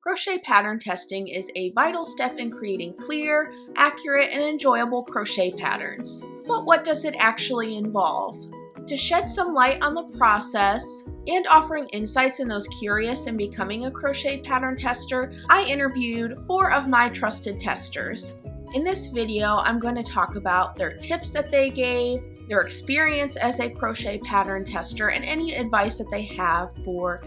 Crochet pattern testing is a vital step in creating clear, accurate, and enjoyable crochet patterns. But what does it actually involve? To shed some light on the process and offering insights in those curious in becoming a crochet pattern tester, I interviewed 4 of my trusted testers. In this video, I'm going to talk about their tips that they gave, their experience as a crochet pattern tester, and any advice that they have for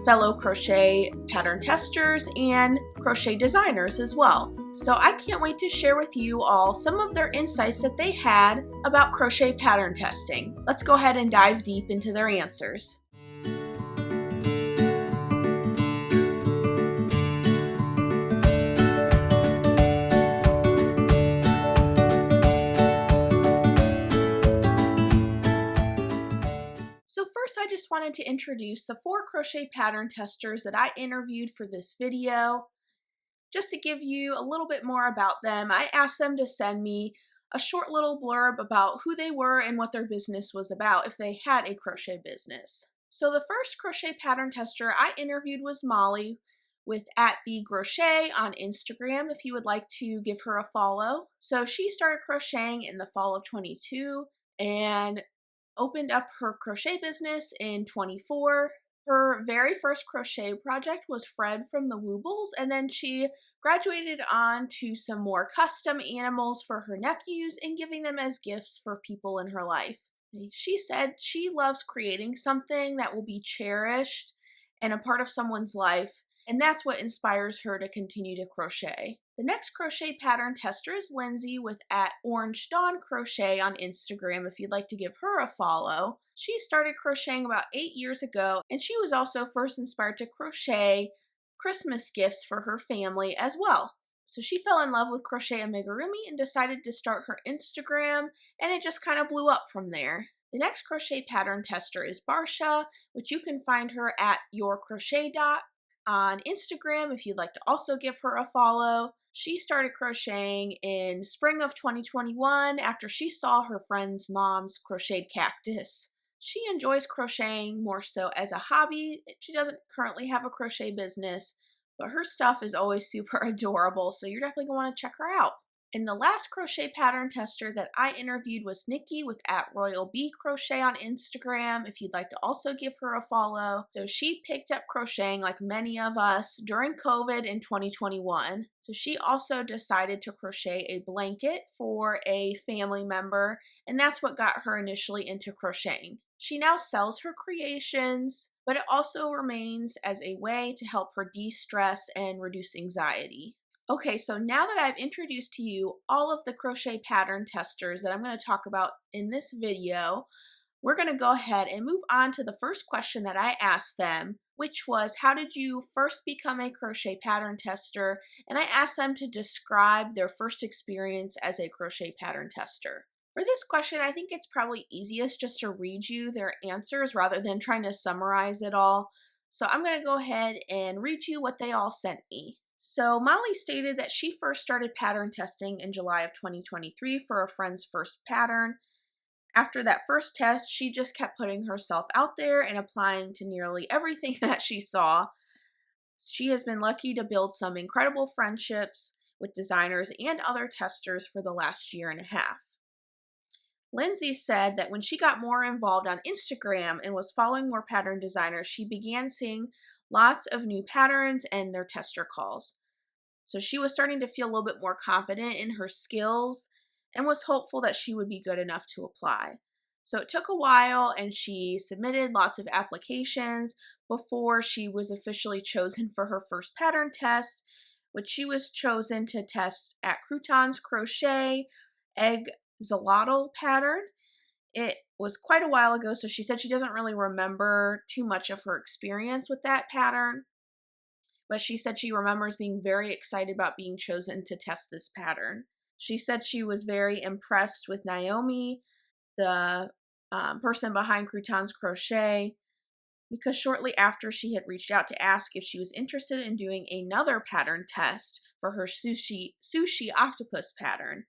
fellow crochet pattern testers and crochet designers as well. So I can't wait to share with you all some of their insights that they had about crochet pattern testing. Let's go ahead and dive deep into their answers. So first, I just wanted to introduce the 4 crochet pattern testers that I interviewed for this video. Just to give you a little bit more about them, I asked them to send me a short little blurb about who they were and what their business was about if they had a crochet business. So the first crochet pattern tester I interviewed was Molly with @theCrochet on Instagram if you would like to give her a follow. So she started crocheting in the fall of 22 and opened up her crochet business in 24. Her very first crochet project was Fred from the Woobles, and then she graduated on to some more custom animals for her nephews and giving them as gifts for people in her life. She said she loves creating something that will be cherished and a part of someone's life, and that's what inspires her to continue to crochet. The next crochet pattern tester is Lindsay with @OrangeDawnCrochet on Instagram if you'd like to give her a follow. She started crocheting about 8 years ago, and she was also first inspired to crochet Christmas gifts for her family as well. So she fell in love with crochet amigurumi and decided to start her Instagram, and it just kind of blew up from there. The next crochet pattern tester is Barsha, which you can find her at YourCrochetDoc on Instagram if you'd like to also give her a follow. She started crocheting in spring of 2021 after she saw her friend's mom's crocheted cactus. She enjoys crocheting more so as a hobby. She doesn't currently have a crochet business, but her stuff is always super adorable, so you're definitely going to want to check her out. And the last crochet pattern tester that I interviewed was Nikki with @RoyalBeeCrochet on Instagram if you'd like to also give her a follow. So she picked up crocheting like many of us during COVID in 2021. So she also decided to crochet a blanket for a family member, and that's what got her initially into crocheting. She now sells her creations, but it also remains as a way to help her de-stress and reduce anxiety. Okay, so now that I've introduced to you all of the crochet pattern testers that I'm going to talk about in this video, we're going to go ahead and move on to the first question that I asked them, which was, how did you first become a crochet pattern tester? And I asked them to describe their first experience as a crochet pattern tester. For this question, I think it's probably easiest just to read you their answers rather than trying to summarize it all. So I'm going to go ahead and read you what they all sent me. So Molly stated that she first started pattern testing in July of 2023 for a friend's first pattern. After that first test, she just kept putting herself out there and applying to nearly everything that she saw. She has been lucky to build some incredible friendships with designers and other testers for the last year and a half. Lindsay said that when she got more involved on Instagram and was following more pattern designers, she began seeing lots of new patterns and their tester calls. So she was starting to feel a little bit more confident in her skills and was hopeful that she would be good enough to apply. So it took a while and she submitted lots of applications before she was officially chosen for her first pattern test, which she was chosen to test @Croutons Crochet Egg Zolotl pattern. It was quite a while ago, so she said she doesn't really remember too much of her experience with that pattern, but she said she remembers being very excited about being chosen to test this pattern. She said she was very impressed with Naomi, the person behind Croutons Crochet, because shortly after she had reached out to ask if she was interested in doing another pattern test for her sushi octopus pattern.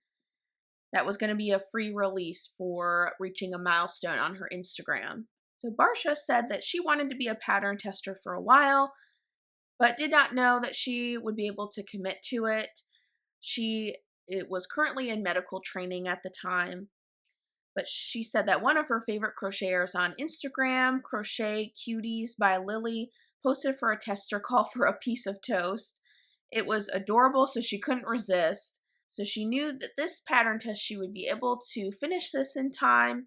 That was going to be a free release for reaching a milestone on her Instagram. So Barsha said that she wanted to be a pattern tester for a while, but did not know that she would be able to commit to it. It was currently in medical training at the time, but she said that one of her favorite crocheters on Instagram, Crochet Cuties by Lily, posted for a tester call for a piece of toast. It was adorable, so she couldn't resist. So she knew that this pattern test, she would be able to finish this in time,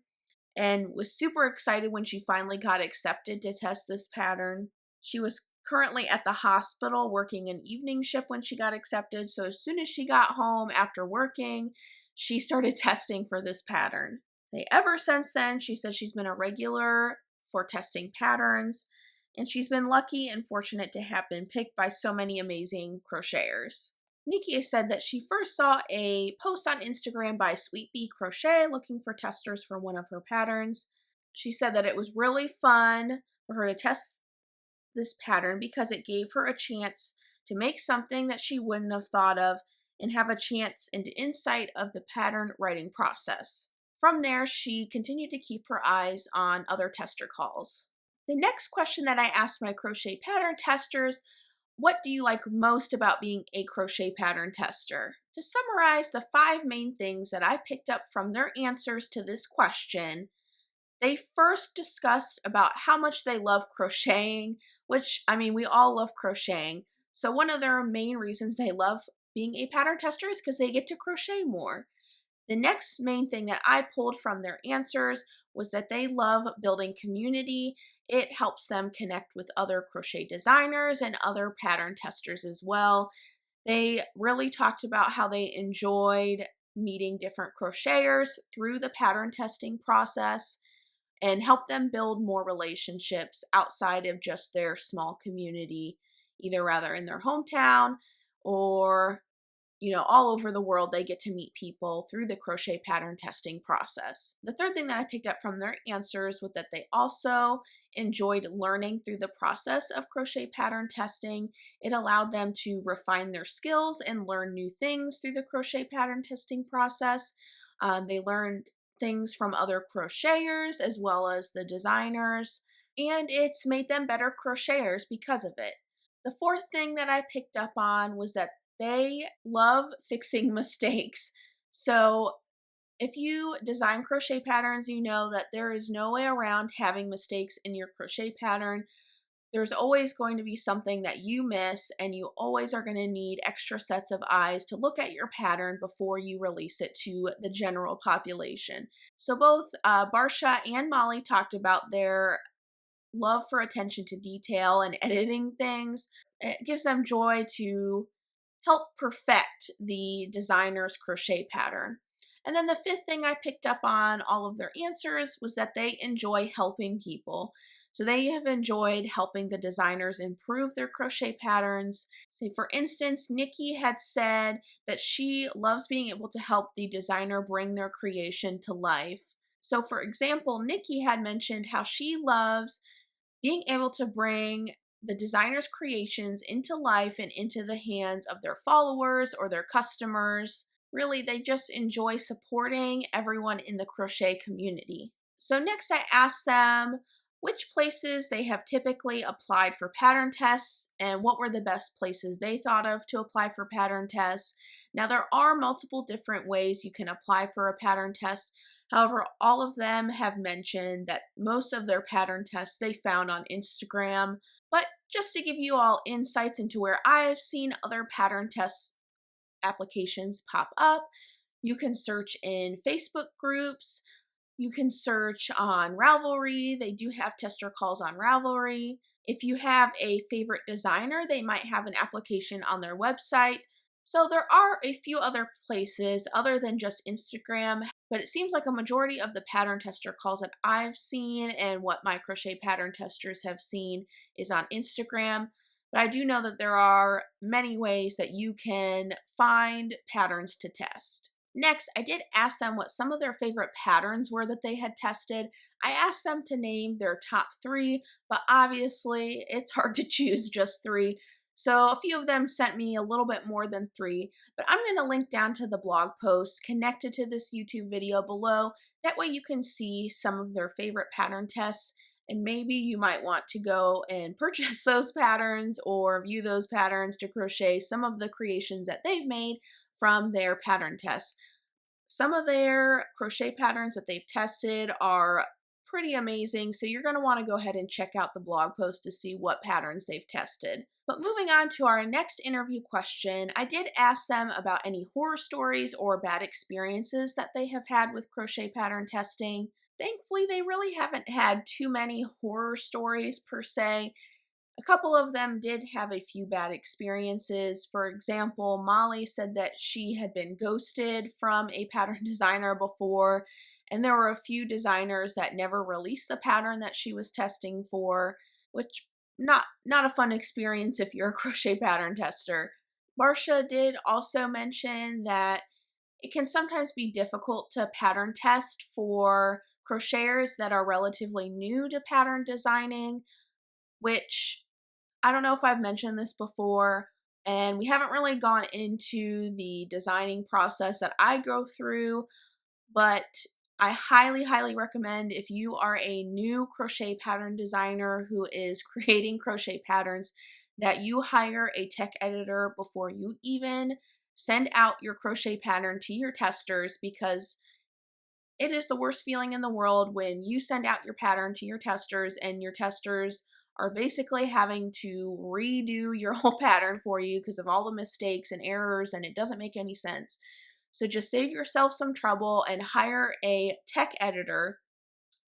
and was super excited when she finally got accepted to test this pattern. She was currently at the hospital working an evening shift when she got accepted, so as soon as she got home after working, she started testing for this pattern. Ever since then, she says she's been a regular for testing patterns, and she's been lucky and fortunate to have been picked by so many amazing crocheters. Nikki has said that she first saw a post on Instagram by Sweet Bee Crochet looking for testers for one of her patterns. She said that it was really fun for her to test this pattern because it gave her a chance to make something that she wouldn't have thought of and have a chance into insight of the pattern writing process. From there, she continued to keep her eyes on other tester calls. The next question that I asked my crochet pattern testers: what do you like most about being a crochet pattern tester? To summarize the 5 main things that I picked up from their answers to this question, they first discussed about how much they love crocheting, which, I mean, we all love crocheting. So one of their main reasons they love being a pattern tester is because they get to crochet more. The next main thing that I pulled from their answers was that they love building community. It helps them connect with other crochet designers and other pattern testers as well. They really talked about how they enjoyed meeting different crocheters through the pattern testing process and help them build more relationships outside of just their small community, either rather in their hometown or all over the world. They get to meet people through the crochet pattern testing process. The third thing that I picked up from their answers was that they also enjoyed learning through the process of crochet pattern testing. It allowed them to refine their skills and learn new things through the crochet pattern testing process. They learned things from other crocheters as well as the designers, and it's made them better crocheters because of it. The fourth thing that I picked up on was that they love fixing mistakes. So if you design crochet patterns, you know that there is no way around having mistakes in your crochet pattern. There's always going to be something that you miss, and you always are going to need extra sets of eyes to look at your pattern before you release it to the general population. So both Barsha and Molly talked about their love for attention to detail and editing things. It gives them joy to help perfect the designer's crochet pattern. And then the fifth thing I picked up on all of their answers was that they enjoy helping people. So they have enjoyed helping the designers improve their crochet patterns. Say, for instance, Nikki had said that she loves being able to help the designer bring their creation to life. So for example, Nikki had mentioned how she loves being able to bring the designer's creations into life and into the hands of their followers or their customers. Really, they just enjoy supporting everyone in the crochet community. So next I asked them which places they have typically applied for pattern tests and what were the best places they thought of to apply for pattern tests. Now, there are multiple different ways you can apply for a pattern test. However, all of them have mentioned that most of their pattern tests they found on Instagram. But just to give you all insights into where I've seen other pattern test applications pop up, you can search in Facebook groups. You can search on Ravelry. They do have tester calls on Ravelry. If you have a favorite designer, they might have an application on their website. So there are a few other places other than just Instagram, but it seems like a majority of the pattern tester calls that I've seen and what my crochet pattern testers have seen is on Instagram. But I do know that there are many ways that you can find patterns to test. Next, I did ask them what some of their favorite patterns were that they had tested. I asked them to name their top 3, but obviously it's hard to choose just 3. So a few of them sent me a little bit more than 3, but I'm going to link down to the blog post connected to this YouTube video below. That way you can see some of their favorite pattern tests and maybe you might want to go and purchase those patterns or view those patterns to crochet some of the creations that they've made from their pattern tests. Some of their crochet patterns that they've tested are pretty amazing, so you're going to want to go ahead and check out the blog post to see what patterns they've tested. But moving on to our next interview question, I did ask them about any horror stories or bad experiences that they have had with crochet pattern testing. Thankfully, they really haven't had too many horror stories per se. A couple of them did have a few bad experiences. For example, Molly said that she had been ghosted from a pattern designer before, and there were a few designers that never released the pattern that she was testing for, which not a fun experience if you're a crochet pattern tester. Barsha did also mention that it can sometimes be difficult to pattern test for crocheters that are relatively new to pattern designing, which I don't know if I've mentioned this before, and we haven't really gone into the designing process that I go through, but I highly, highly recommend if you are a new crochet pattern designer who is creating crochet patterns that you hire a tech editor before you even send out your crochet pattern to your testers, because it is the worst feeling in the world when you send out your pattern to your testers and your testers are basically having to redo your whole pattern for you because of all the mistakes and errors, and it doesn't make any sense. So just save yourself some trouble and hire a tech editor.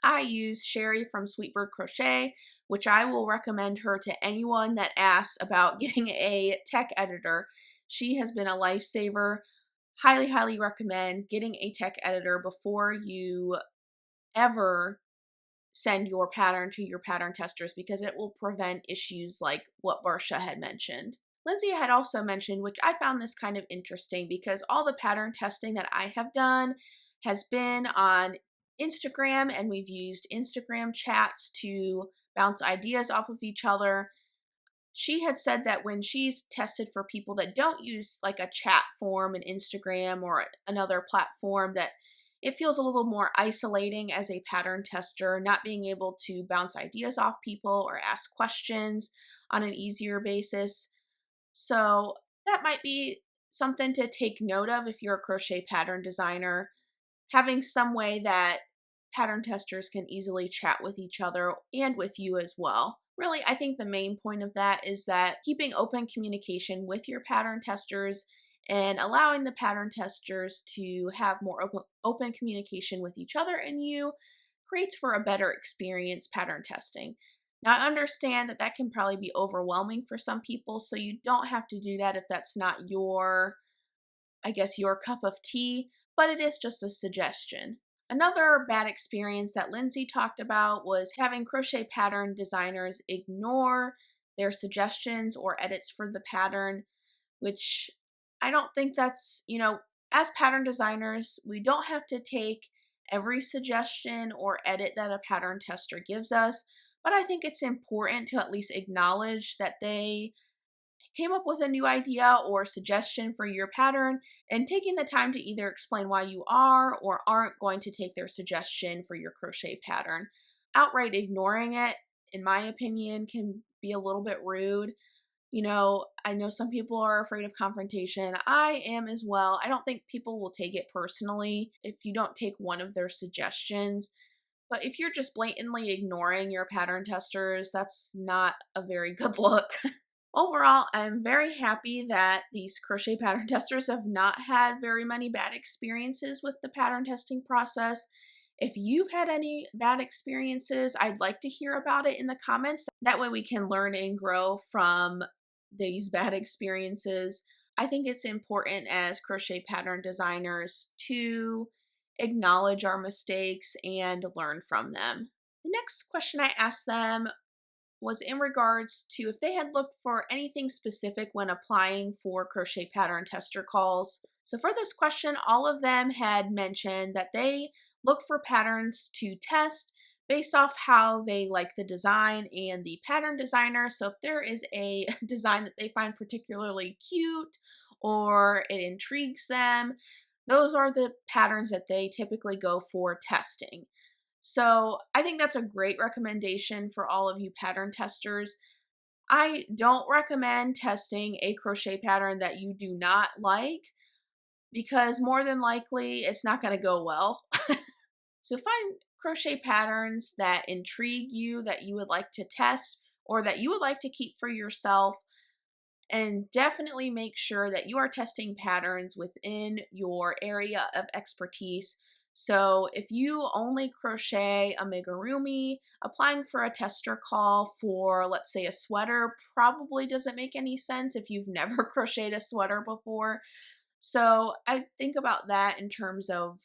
I use Sherry from Sweetbird Crochet, which I will recommend her to anyone that asks about getting a tech editor. She has been a lifesaver. Highly, highly recommend getting a tech editor before you ever send your pattern to your pattern testers, because it will prevent issues like what Barsha had mentioned. Lindsay had also mentioned, which I found this kind of interesting, because all the pattern testing that I have done has been on Instagram, and we've used Instagram chats to bounce ideas off of each other. She had said that when she's tested for people that don't use like a chat form in Instagram or another platform, that it feels a little more isolating as a pattern tester, not being able to bounce ideas off people or ask questions on an easier basis. So that might be something to take note of if you're a crochet pattern designer, having some way that pattern testers can easily chat with each other and with you as well. Really, I think the main point of that is that keeping open communication with your pattern testers and allowing the pattern testers to have more open communication with each other and you creates for a better experience pattern testing. Now, I understand that that can probably be overwhelming for some people, so you don't have to do that if that's not your cup of tea, but it is just a suggestion. Another bad experience that Lindsay talked about was having crochet pattern designers ignore their suggestions or edits for the pattern, which I don't think that's, as pattern designers, we don't have to take every suggestion or edit that a pattern tester gives us, but I think it's important to at least acknowledge that they came up with a new idea or suggestion for your pattern, and taking the time to either explain why you are or aren't going to take their suggestion for your crochet pattern. Outright ignoring it, in my opinion, can be a little bit rude. I know some people are afraid of confrontation. I am as well. I don't think people will take it personally if you don't take one of their suggestions. But if you're just blatantly ignoring your pattern testers, that's not a very good look. Overall, I'm very happy that these crochet pattern testers have not had very many bad experiences with the pattern testing process. If you've had any bad experiences, I'd like to hear about it in the comments. That way we can learn and grow from these bad experiences. I think it's important as crochet pattern designers to acknowledge our mistakes and learn from them. The next question I asked them was in regards to if they had looked for anything specific when applying for crochet pattern tester calls. So for this question, all of them had mentioned that they look for patterns to test based off how they like the design and the pattern designer. So if there is a design that they find particularly cute or it intrigues them, those are the patterns that they typically go for testing. So I think that's a great recommendation for all of you pattern testers. I don't recommend testing a crochet pattern that you do not like because more than likely it's not going to go well. So find crochet patterns that intrigue you, that you would like to test, or that you would like to keep for yourself. And definitely make sure that you are testing patterns within your area of expertise. So if you only crochet amigurumi, applying for a tester call for, let's say, a sweater probably doesn't make any sense if you've never crocheted a sweater before. So I think about that in terms of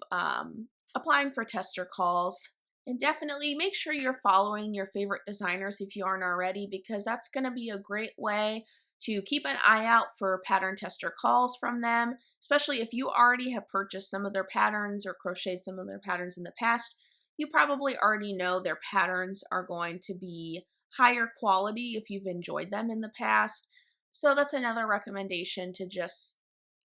applying for tester calls. And definitely make sure you're following your favorite designers if you aren't already, because that's going to be a great way to keep an eye out for pattern tester calls from them, especially if you already have purchased some of their patterns or crocheted some of their patterns in the past. You probably already know their patterns are going to be higher quality if you've enjoyed them in the past. So that's another recommendation, to just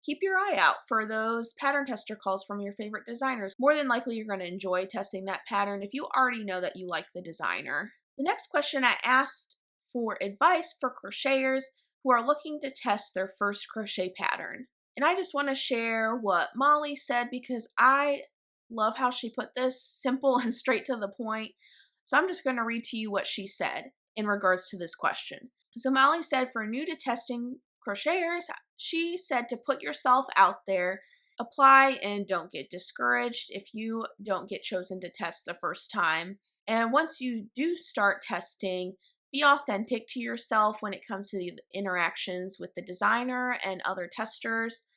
keep your eye out for those pattern tester calls from your favorite designers. More than likely, you're going to enjoy testing that pattern if you already know that you like the designer. The next question I asked for advice for crocheters who are looking to test their first crochet pattern. And I just want to share what Molly said because I love how she put this simple and straight to the point. So I'm just going to read to you what she said in regards to this question. So Molly said, for new to testing crocheters, she said to put yourself out there, apply, and don't get discouraged if you don't get chosen to test the first time. And once you do start testing, be authentic to yourself when it comes to the interactions with the designer and other testers.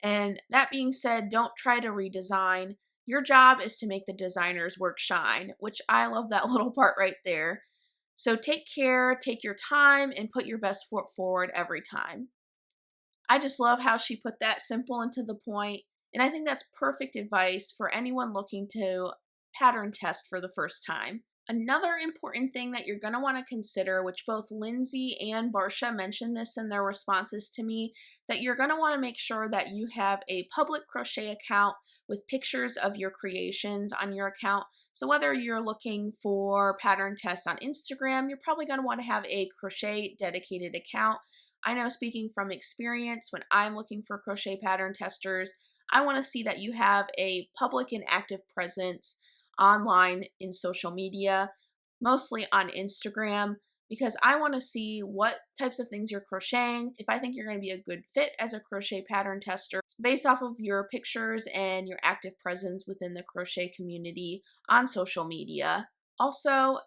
And that being said, don't try to redesign. Your job is to make the designer's work shine, which I love that little part right there. So take care, take your time, and put your best foot forward every time. I just love how she put that simple and to the point, and I think that's perfect advice for anyone looking to pattern test for the first time. Another important thing that you're going to want to consider, which both Lindsay and Barsha mentioned this in their responses to me, that you're going to want to make sure that you have a public crochet account with pictures of your creations on your account. So whether you're looking for pattern tests on Instagram, you're probably going to want to have a crochet dedicated account. I know, speaking from experience, when I'm looking for crochet pattern testers, I want to see that you have a public and active presence online in social media, mostly on Instagram, because I want to see what types of things you're crocheting, if I think you're going to be a good fit as a crochet pattern tester based off of your pictures and your active presence within the crochet community on social media. Also,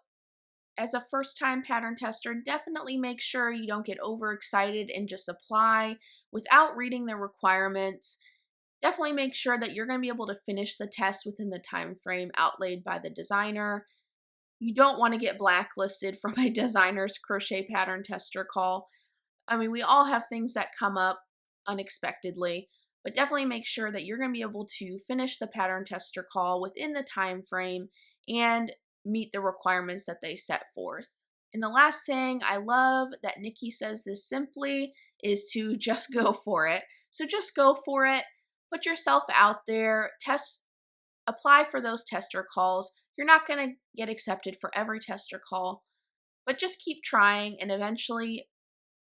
as a first-time pattern tester, definitely make sure you don't get overexcited and just apply without reading the requirements. Definitely make sure that you're going to be able to finish the test within the time frame outlaid by the designer. You don't want to get blacklisted from a designer's crochet pattern tester call. I mean, we all have things that come up unexpectedly, but definitely make sure that you're going to be able to finish the pattern tester call within the time frame and meet the requirements that they set forth. And the last thing, I love that Nikki says this simply, is to just go for it. So just go for it. Put yourself out there, apply for those tester calls. You're not going to get accepted for every tester call, but just keep trying and eventually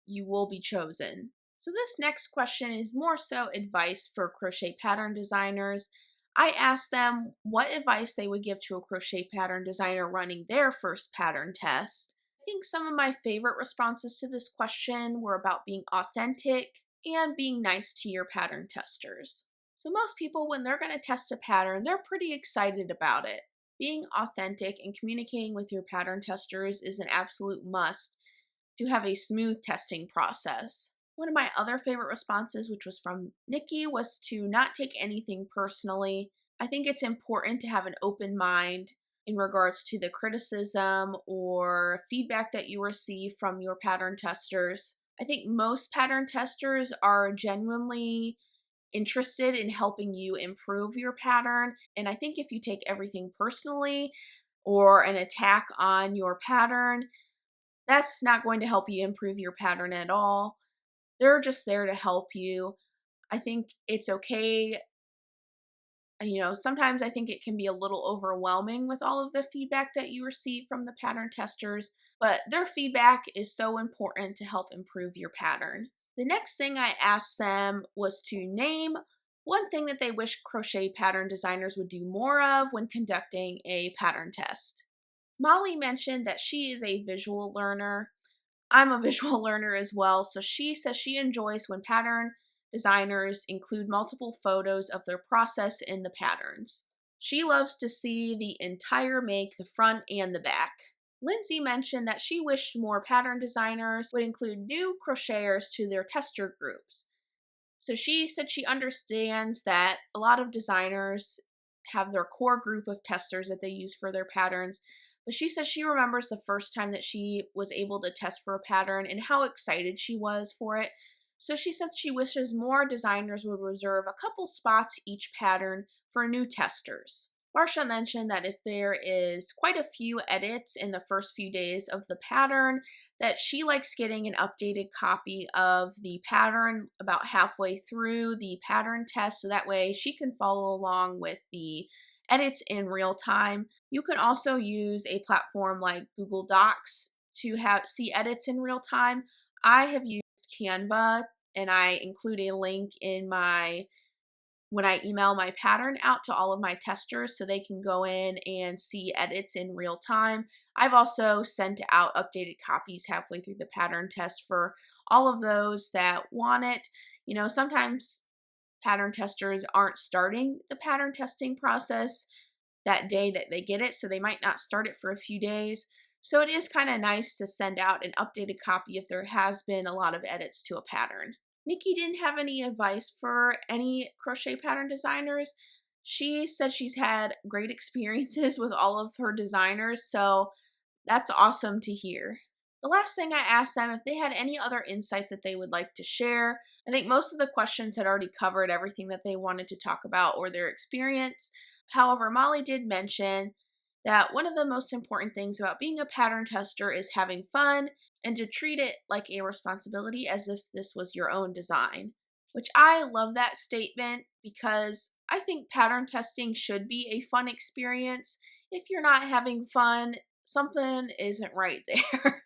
you will be chosen. So this next question is more so advice for crochet pattern designers. I asked them what advice they would give to a crochet pattern designer running their first pattern test. I think some of my favorite responses to this question were about being authentic and being nice to your pattern testers. So most people, when they're going to test a pattern, they're pretty excited about it. Being authentic and communicating with your pattern testers is an absolute must to have a smooth testing process. One of my other favorite responses, which was from Nikki, was to not take anything personally. I think it's important to have an open mind in regards to the criticism or feedback that you receive from your pattern testers. I think most pattern testers are genuinely interested in helping you improve your pattern, and I think if you take everything personally or an attack on your pattern, that's not going to help you improve your pattern at all. They're just there to help you. I think it's okay You know, sometimes I think it can be a little overwhelming with all of the feedback that you receive from the pattern testers, but their feedback is so important to help improve your pattern. The next thing I asked them was to name one thing that they wish crochet pattern designers would do more of when conducting a pattern test. Molly mentioned that she is a visual learner. I'm a visual learner as well, so she says she enjoys when pattern designers include multiple photos of their process in the patterns. She loves to see the entire make, the front and the back. Lindsay mentioned that she wished more pattern designers would include new crocheters to their tester groups. So she said she understands that a lot of designers have their core group of testers that they use for their patterns, but she says she remembers the first time that she was able to test for a pattern and how excited she was for it. So she says she wishes more designers would reserve a couple spots each pattern for new testers. Barsha mentioned that if there is quite a few edits in the first few days of the pattern, that she likes getting an updated copy of the pattern about halfway through the pattern test, so that way she can follow along with the edits in real time. You can also use a platform like Google Docs to see edits in real time. I have used Canva, and I include a link in when I email my pattern out to all of my testers so they can go in and see edits in real time. I've also sent out updated copies halfway through the pattern test for all of those that want it. You know, sometimes pattern testers aren't starting the pattern testing process that day that they get it, so they might not start it for a few days. So it is kind of nice to send out an updated copy if there has been a lot of edits to a pattern. Nikki didn't have any advice for any crochet pattern designers. She said she's had great experiences with all of her designers, so that's awesome to hear. The last thing I asked them if they had any other insights that they would like to share. I think most of the questions had already covered everything that they wanted to talk about or their experience. However, Molly did mention that one of the most important things about being a pattern tester is having fun and to treat it like a responsibility as if this was your own design, which I love that statement because I think pattern testing should be a fun experience. If you're not having fun, something isn't right there.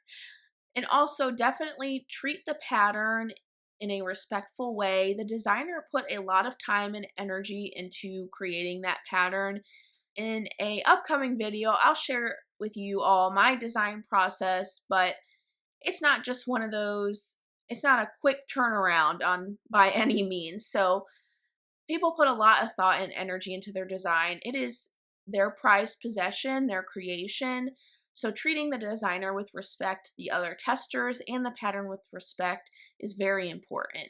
And also definitely treat the pattern in a respectful way. The designer put a lot of time and energy into creating that pattern. In an upcoming video, I'll share with you all my design process, but it's not just one of those, it's not a quick turnaround by any means. So people put a lot of thought and energy into their design. It is their prized possession, their creation. So treating the designer with respect, the other testers, and the pattern with respect is very important.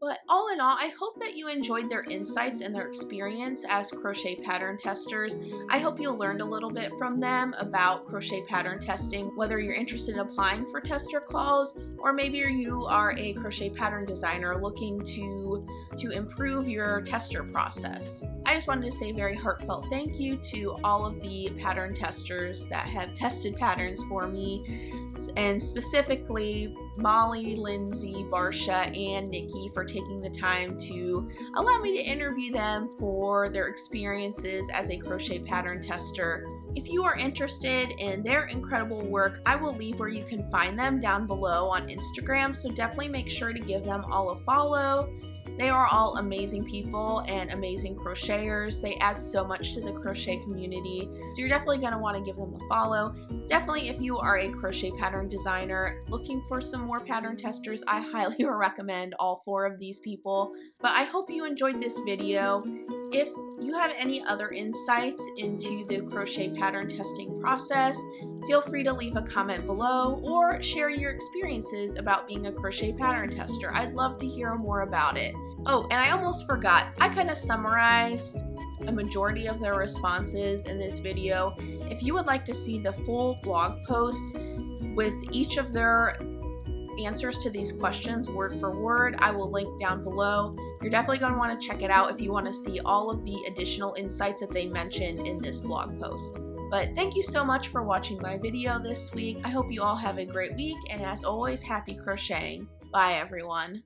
But all in all, I hope that you enjoyed their insights and their experience as crochet pattern testers. I hope you learned a little bit from them about crochet pattern testing, whether you're interested in applying for tester calls, or maybe you are a crochet pattern designer looking to improve your tester process. I just wanted to say a very heartfelt thank you to all of the pattern testers that have tested patterns for me, and specifically Molly, Lindsay, Barsha, and Nikki for taking the time to allow me to interview them for their experiences as a crochet pattern tester. If you are interested in their incredible work, I will leave where you can find them down below on Instagram, so definitely make sure to give them all a follow. They are all amazing people and amazing crocheters. They add so much to the crochet community, so you're definitely going to want to give them a follow. Definitely, if you are a crochet pattern designer looking for some more pattern testers, I highly recommend all 4 of these people. But I hope you enjoyed this video. If you have any other insights into the crochet pattern testing process, feel free to leave a comment below or share your experiences about being a crochet pattern tester. I'd love to hear more about it. Oh, and I almost forgot, I kind of summarized a majority of their responses in this video. If you would like to see the full blog post with each of their answers to these questions word for word, I will link down below. You're definitely going to want to check it out if you want to see all of the additional insights that they mentioned in this blog post. But thank you so much for watching my video this week. I hope you all have a great week, and as always, happy crocheting. Bye everyone.